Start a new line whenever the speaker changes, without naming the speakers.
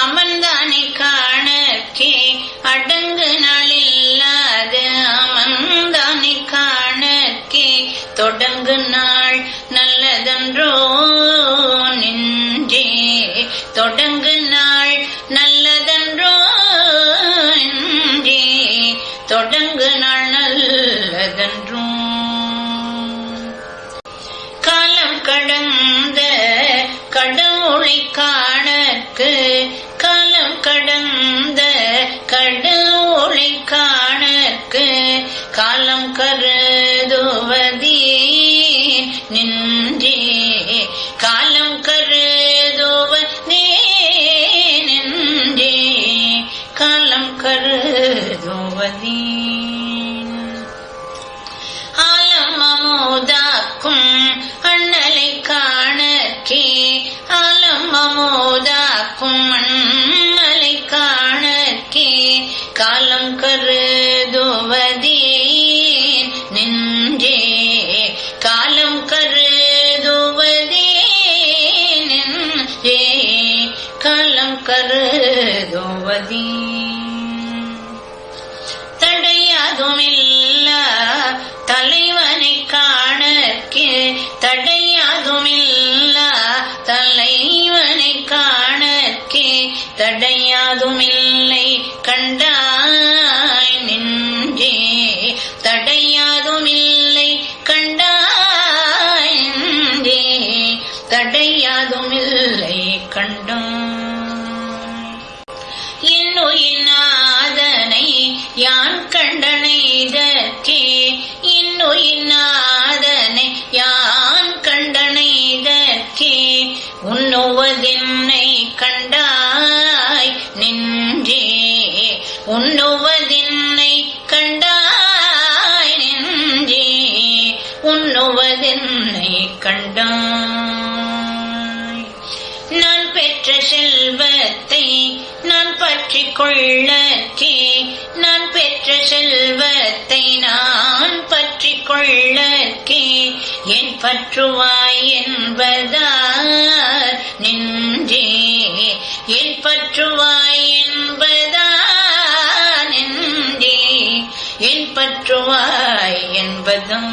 அமர்ந்தானை காணற்கே அடங்கு நாளில்லாத அமர்ந்தானை காணற்கே தொடங்கு நாள் நல்லதன்றோ நெஞ்சே தொடங்கு நாள் நல்லதன்றோ நெஞ்சே தொடங்கு நாள் நல்லதன்றோ காலம் கடந்த கடவுளை காணற்கு காலம் கடந்த கடவுளை காணற்கு காலம் கருதுவதே நெஞ்சே காலம் கருதுவதே நெஞ்சே காலம் கருதுவதே ஆலம் அமுதாக்கும் அண்ணலை காணற்கே ஆலம் அமுதாக்கும் அண்ணலை காணற்கே காலம் கருதுவதே நெஞ்சே காலம் கருதுவதே நெஞ்சே காலம் கருதுவதே தடையாதுமில்லா தலைவனை காணற்கே தடையாதுமில்லா தலைவனை காணற்கே தடையாதுமில்லை கண்டாய் நெஞ்சே தடையாதுமில்லை கண்டாய் நெஞ்சே தடையாதுமில்லை கண்டாய் இன்னுயினாதனை யான் கண்டனைதற்கே இன்னுயினாதனை யான் கண்டனைதற்கே உண்ணுவதென்னை கண்டாய் நெஞ்சே உண்ணுவதென்னை கண்டாய் நெஞ்சே உண்ணுவதென்னை கண்டாய் நான் பெற்ற செல்வத்தை நான் பற்றிக் கொள்ளற்கே நான் பெற்ற செல்வத்தை நான் பற்றிக் கொள்ளற்கே என் பற்றுவாய் என்பதார் நெஞ்சே என் பற்றுவாய் என்பதார் நெஞ்சே என் பற்றுவாய் என்பதும்